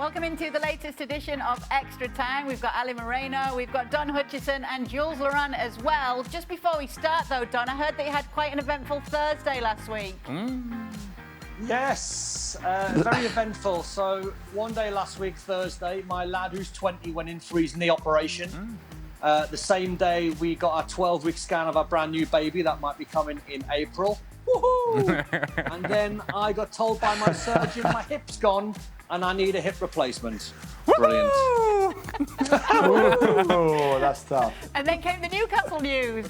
Welcome into the latest edition of Extra Time. We've got Ali Moreno, we've got Don Hutchison and Jules Laurent as well. Just before we start though, Don, I heard that you had quite an eventful Thursday last week. Yes, very eventful. So one day last week, Thursday, my lad who's 20 went in for his knee operation. The same day we got our 12-week scan of our brand new baby that might be coming in April. Woohoo! And then I got told by my surgeon my hip's gone and I need a hip replacement. Brilliant. Oh, that's tough. And then came the Newcastle news.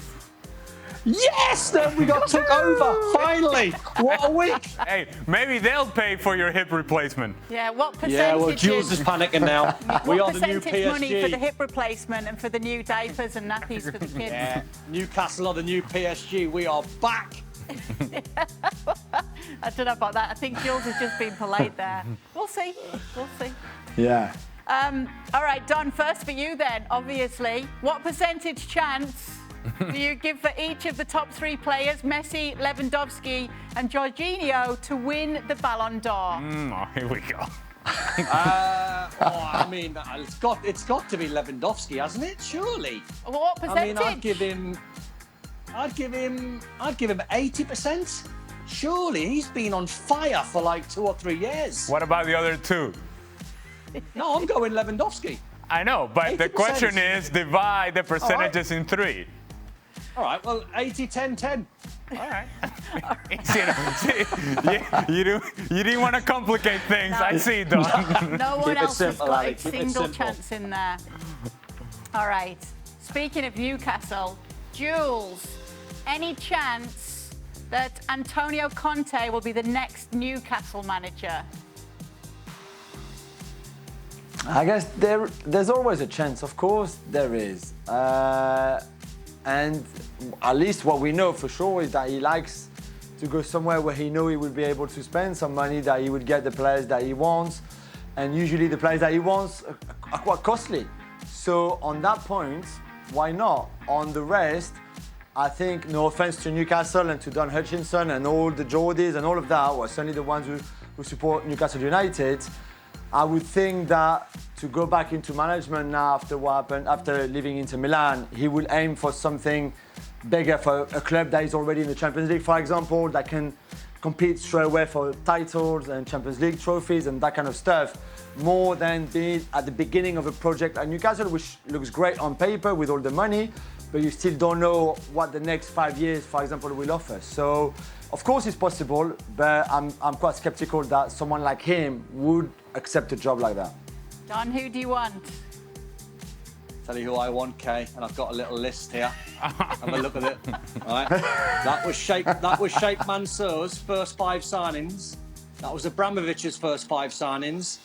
Yes, then we got took over, finally. What a week. Hey, maybe they'll pay for your hip replacement. Yeah, what percentage? Yeah, well, Jules is panicking now. We are the new PSG. Money for the hip replacement and for the new diapers and nappies for the kids. Yeah, Newcastle are the new PSG. We are back. I don't know about that. I think Jules has just been polite there. We'll see. We'll see. Yeah. All right, Don, first for you then, obviously. What percentage chance do you give for each of the top three players, Messi, Lewandowski and Jorginho, to win the Ballon d'Or? Oh, here we go. I mean, it's got to be Lewandowski, hasn't it? Surely. Well, what percentage? I mean, I'd give him 80%. Surely, he's been on fire for like 2 or 3 years. What about the other two? No, I'm going Lewandowski. I know, but 80%. the question is divide the percentages in three. All right, well, 80, 10, 10. All right. You didn't want to complicate things. No. I see, Don. No one Keep it else has simple, got Ali. a Keep it single simple. chance in there. All right. Speaking of Newcastle, Jules, any chance that Antonio Conte will be the next Newcastle manager? I guess there's always a chance. Of course, there is. And at least what we know for sure is that he likes to go somewhere where he knows he will be able to spend some money, that he would get the players that he wants. And usually the players that he wants are quite costly. So on that point, why not? On the rest, I think, no offense to Newcastle and to Don Hutchison and all the Geordies and all of that, or certainly the ones who support Newcastle United, I would think that to go back into management now after what happened, after leaving Inter Milan, he will aim for something bigger, for a club that is already in the Champions League, for example, that can compete straight away for titles and Champions League trophies and that kind of stuff, more than being at the beginning of a project at Newcastle, which looks great on paper with all the money, but you still don't know what the next 5 years, for example, will offer. So, of course it's possible, but I'm quite skeptical that someone like him would accept a job like that. Don, who do you want? Tell you who I want, Kay, and I've got a little list here. Have a look at it. All right. That was Sheikh Mansour's first 5 signings. That was Abramovich's first 5 signings.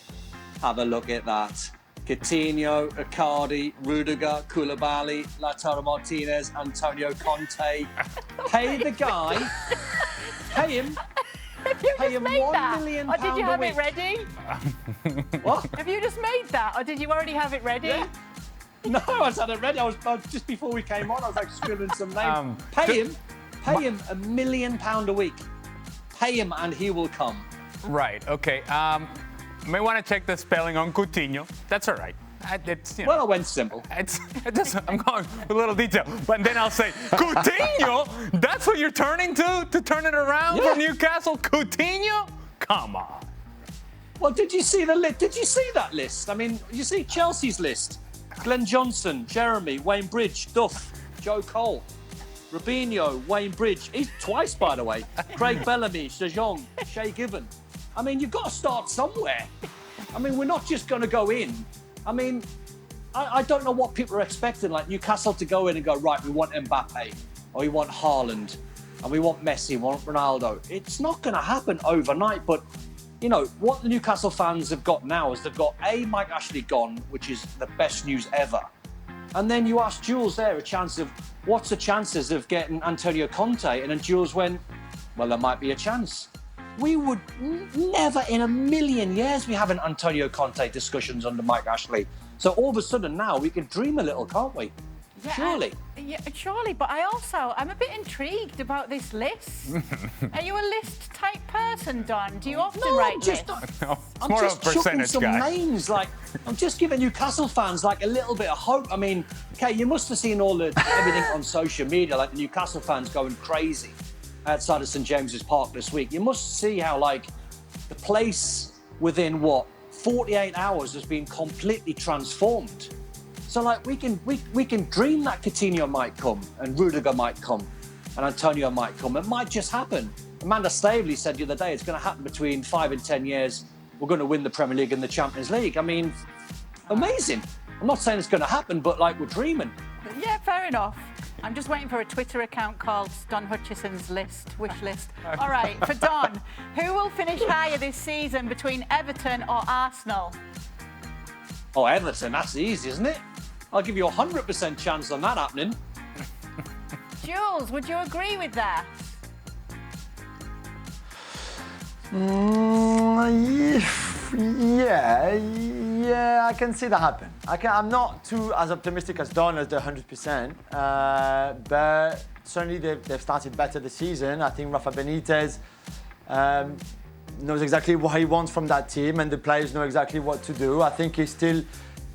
Have a look at that. Coutinho, Icardi, Rudiger, Koulibaly, Lautaro Martinez, Antonio Conte. Pay the guy. Pay him. Pay him £1 million Or did you have a week. it ready? What? Have you just made that, or did you already have it ready? Yeah. No, I had it ready. I was just before we came on. I was like scribbling some names. Pay him £1 million a week. Pay him, and he will come. Right. Okay. May want to check the spelling on Coutinho. That's all right. It's, you know, Well, I went simple. I'm going with a little detail. But then I'll say, Coutinho? That's what you're turning to turn it around for Newcastle? Coutinho? Come on. Well, did you see the list? Did you see that list? I mean, you see Chelsea's list. Glenn Johnson, Jeremy, Wayne Bridge, Duff, Joe Cole, Robinho, Wayne Bridge. He's twice, by the way. Craig Bellamy, De Jong, Shay Given. I mean, you've got to start somewhere. I mean, we're not just going to go in. I mean, I don't know what people are expecting, like Newcastle to go in and go, right, we want Mbappe, or we want Haaland, and we want Messi, we want Ronaldo. It's not going to happen overnight, but, you know, what the Newcastle fans have got now is they've got Mike Ashley gone, which is the best news ever. And then you ask Jules there what's the chances of getting Antonio Conte? And then Jules went, well, there might be a chance. We would never in a million years be having Antonio Conte discussions under Mike Ashley. So all of a sudden now we can dream a little, can't we? Yeah, Surely. Surely, but I'm a bit intrigued about this list. Are you a list type person, Don? Do you often write lists? No, I'm more just of a chucking percentage some guy. names. Like, I'm just giving Newcastle fans like a little bit of hope. I mean, okay, you must have seen everything on social media, like the Newcastle fans going crazy outside of St James's Park this week. You must see how like the place within 48 hours has been completely transformed. So like we can dream that Coutinho might come and Rudiger might come and Antonio might come. It might just happen. Amanda Staveley said the other day it's going to happen between 5 and 10 years. We're going to win the Premier League and the Champions League. I mean, amazing. I'm not saying it's going to happen, but like we're dreaming. Yeah, fair enough. I'm just waiting for a Twitter account called Don Hutchison's wish list. All right, for Don, who will finish higher this season between Everton or Arsenal? Oh, Everton, that's easy, isn't it? I'll give you a 100% chance on that happening. Jules, would you agree with that? Yeah, I can see that happen. I'm not too as optimistic as Don as the 100%, but certainly they've started better this season. I think Rafa Benitez knows exactly what he wants from that team, and the players know exactly what to do. I think he still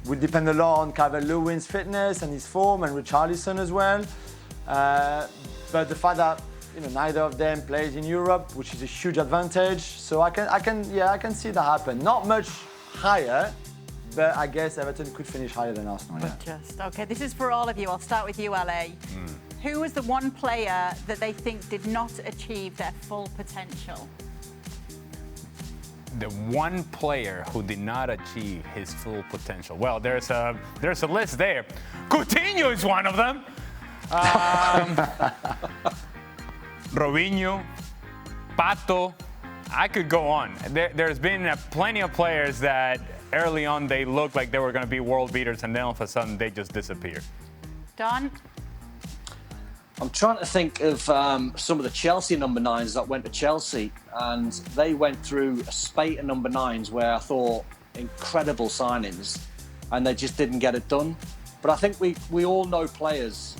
will depend a lot on Calvert-Lewin's fitness and his form, and Richarlison as well. But the fact that neither of them plays in Europe, which is a huge advantage. So I can see that happen. Not much higher, but I guess Everton could finish higher than Arsenal. Okay, this is for all of you. I'll start with you, LA. Who was the one player that they think did not achieve their full potential? The one player who did not achieve his full potential. Well, there's a list there. Coutinho is one of them. Robinho, Pato. I could go on. There's been plenty of players that early on they looked like they were going to be world beaters, and then all of a sudden they just disappear. Don? I'm trying to think of some of the Chelsea number 9s that went to Chelsea, and they went through a spate of number 9s where I thought incredible signings, and they just didn't get it done. But I think we all know players,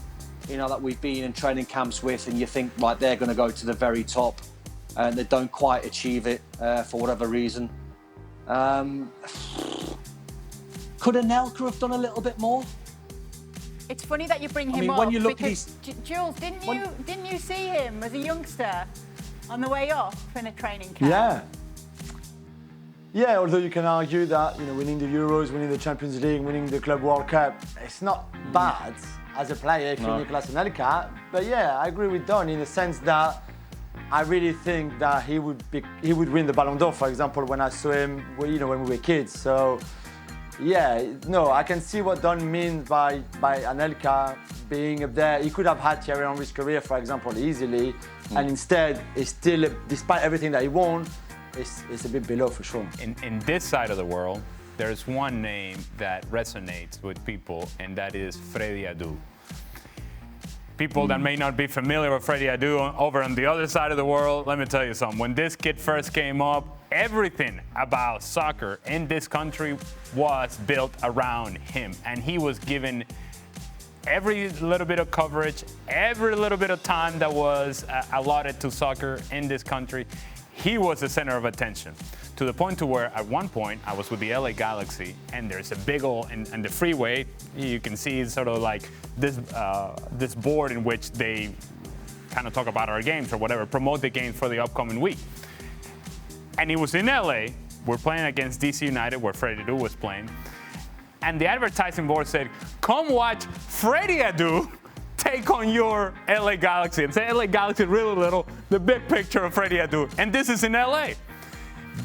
that we've been in training camps with, and you think, right, they're going to go to the very top, and they don't quite achieve it for whatever reason. Could Anelka have done a little bit more? It's funny that you bring him up, when you look because Jules, didn't you see him as a youngster on the way up in a training camp? Yeah, although you can argue that winning the Euros, winning the Champions League, winning the Club World Cup, it's not bad as a player if you're Nicolas Anelka. But yeah, I agree with Don in the sense that I really think that he would win the Ballon d'Or, for example, when I saw him when we were kids. So yeah, no, I can see what Don means by Anelka being up there. He could have had Thierry Henry's career, for example, easily, and instead, it's still, despite everything that he won, it's a bit below for sure. In this side of the world, there's one name that resonates with people, and that is Freddie Adu. People that may not be familiar with Freddie Adu over on the other side of the world, let me tell you something. When this kid first came up, everything about soccer in this country was built around him. And he was given every little bit of coverage, every little bit of time that was allotted to soccer in this country. He was the center of attention, to the point to where at one point I was with the LA Galaxy, and there's a big old, and the freeway, you can see sort of like this board in which they kind of talk about our games or whatever, promote the games for the upcoming week. And it was in LA, we're playing against DC United, where Freddie Adu was playing, and the advertising board said, come watch Freddie Adu take on your LA Galaxy. And say LA Galaxy really little, the big picture of Freddie Adu. And this is in LA.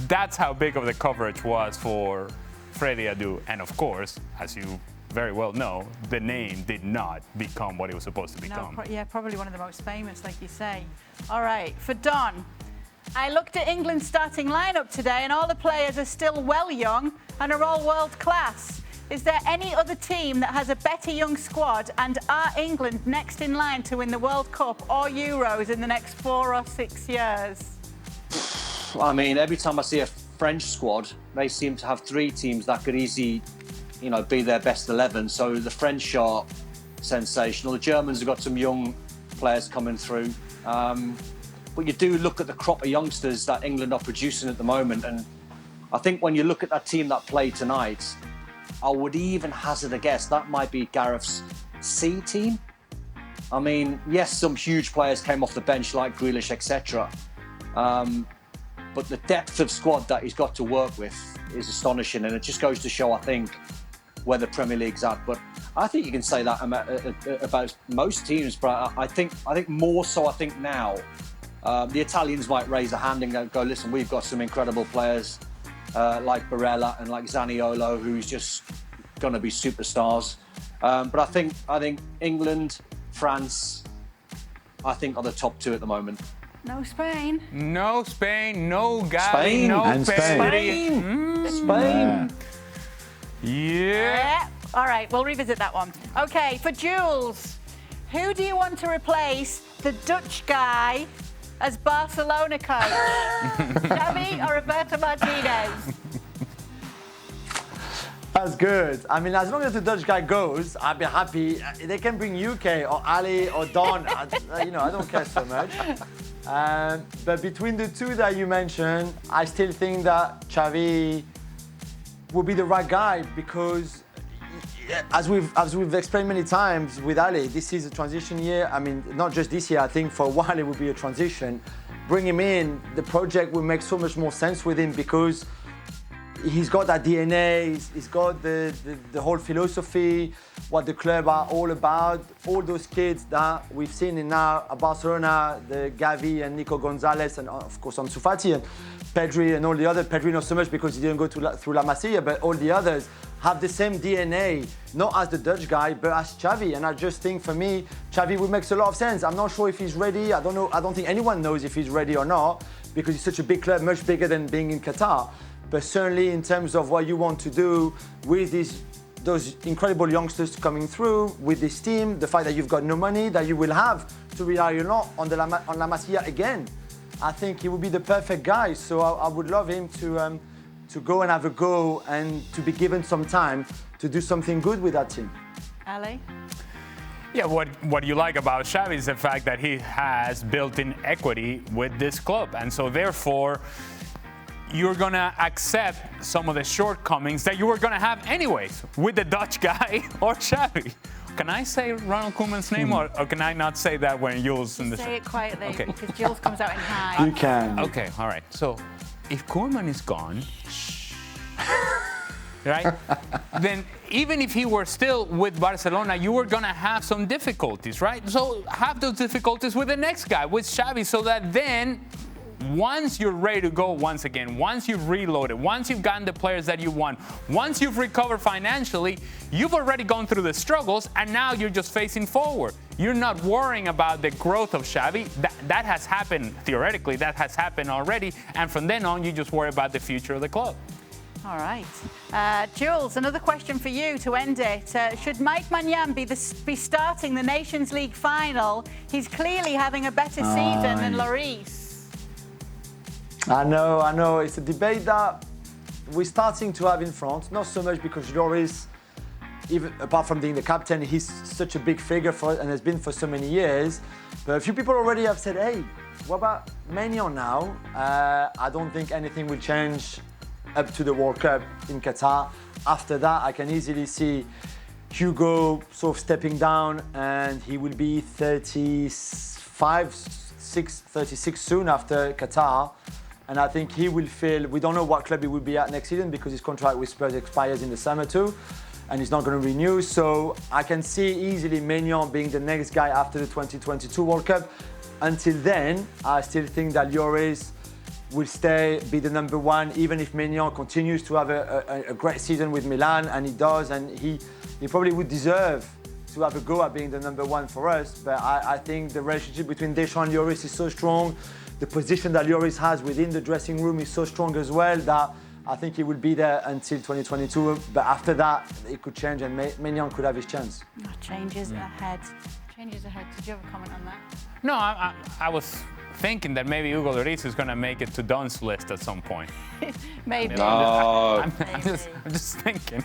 That's how big of the coverage was for Freddie Adu. And of course, as you very well know, the name did not become what it was supposed to become. No, probably one of the most famous, like you say. All right, for Don, I looked at England's starting lineup today, and all the players are still well young and are all world class. Is there any other team that has a better young squad, and are England next in line to win the World Cup or Euros in the next 4 or 6 years? I mean, every time I see a French squad, they seem to have 3 teams that could easily, be their best 11. So the French are sensational. The Germans have got some young players coming through. But you do look at the crop of youngsters that England are producing at the moment. And I think when you look at that team that played tonight, I would even hazard a guess that might be Gareth's C team. I mean, yes, some huge players came off the bench like Grealish, etc. But the depth of squad that he's got to work with is astonishing. And it just goes to show, I think, where the Premier League's at. But I think you can say that about most teams. But I think more so, I think now, the Italians might raise a hand and go, listen, we've got some incredible players like Barella and like Zaniolo, who's just going to be superstars. But I think England, France, I think are the top two at the moment. No Spain. No Spain, no Gavi, Spain. no And Pedri. Spain. Yeah. All right, we'll revisit that one. Okay, for Jules, who do you want to replace the Dutch guy as Barcelona coach? Xavi or Roberto Martinez? That's good. I mean, as long as the Dutch guy goes, I'd be happy. They can bring UK or Ali or Don. I don't care so much. But between the two that you mentioned, I still think that Xavi would be the right guy because, as we've explained many times with Ali, this is a transition year. I mean, not just this year. I think for a while it will be a transition. Bring him in. The project will make so much more sense with him because he's got that DNA, he's got the whole philosophy, what the club are all about. All those kids that we've seen in now Barcelona, the Xavi and Nico Gonzalez, and of course Ansu Fati and Pedri and all the other. Pedri not so much because he didn't go through La Masia, but all the others have the same DNA, not as the Dutch guy, but as Xavi. And I just think for me, Xavi would make a lot of sense. I'm not sure if he's ready. I don't know. I don't think anyone knows if he's ready or not because it's such a big club, much bigger than being in Qatar. But certainly in terms of what you want to do with those incredible youngsters coming through, with this team, the fact that you've got no money, that you will have to rely a lot on La Masia again, I think he would be the perfect guy. So I would love him to go and have a go and to be given some time to do something good with that team. Ali? Yeah, what you like about Xavi is the fact that he has built-in equity with this club. And so therefore, you're going to accept some of the shortcomings that you were going to have anyways with the Dutch guy or Xavi. Can I say Ronald Koeman's name or can I not say that when Jules in the Say it quietly Okay. because Jules comes out in high. You can. Okay, all right. So if Koeman is gone, right, then even if he were still with Barcelona, you were going to have some difficulties, right? So have those difficulties with the next guy, with Xavi, so that then once you're ready to go once again, once you've reloaded, once you've gotten the players that you want, once you've recovered financially, you've already gone through the struggles and now you're just facing forward. You're not worrying about the growth of Xavi. That has happened, theoretically, that has happened already. And from then on, you just worry about the future of the club. All right. Jules, another question for you to end it. Should Mike Maignan be starting the Nations League final? He's clearly having a better season than Lloris. I know. It's a debate that we're starting to have in France. Not so much because Lloris, even apart from being the captain, he's such a big figure for and has been for so many years. But a few people already have said, hey, what about Maignan now? I don't think anything will change up to the World Cup in Qatar. After that, I can easily see Hugo sort of stepping down and he will be 36 soon after Qatar. And I think he will feel, we don't know what club he will be at next season because his contract with Spurs expires in the summer too, and he's not going to renew. So I can see easily Maignan being the next guy after the 2022 World Cup. Until then, I still think that Lloris will be the number one, even if Maignan continues to have a great season with Milan, and he does, and he probably would deserve to have a go at being the number one for us. But I think the relationship between Deschamps and Lloris is so strong. The position that Lloris has within the dressing room is so strong as well that I think he will be there until 2022. But after that, it could change and Maignan could have his chance. Changes ahead. Changes ahead. Did you have a comment on that? No, I was thinking that maybe Hugo Lloris is going to make it to Don's list at some point. Maybe. No. I'm just thinking.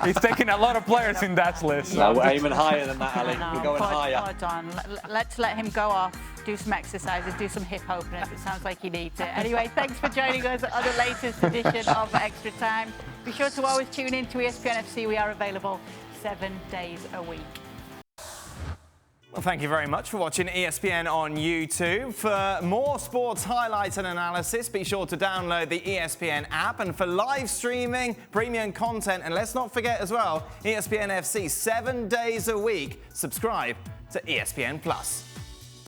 he's taking a lot of players in that list. No, we're aiming higher than that, Ali. No, We're going higher. Poor Don. Let's let him go off, do some exercises, do some hip openers. It sounds like he needs it. Anyway, thanks for joining us on the latest edition of Extra Time. Be sure to always tune in to ESPN FC. We are available 7 days a week. Well, thank you very much for watching ESPN on YouTube. For more sports highlights and analysis, be sure to download the ESPN app. And for live streaming, premium content, and let's not forget as well, ESPN FC 7 days a week, subscribe to ESPN+.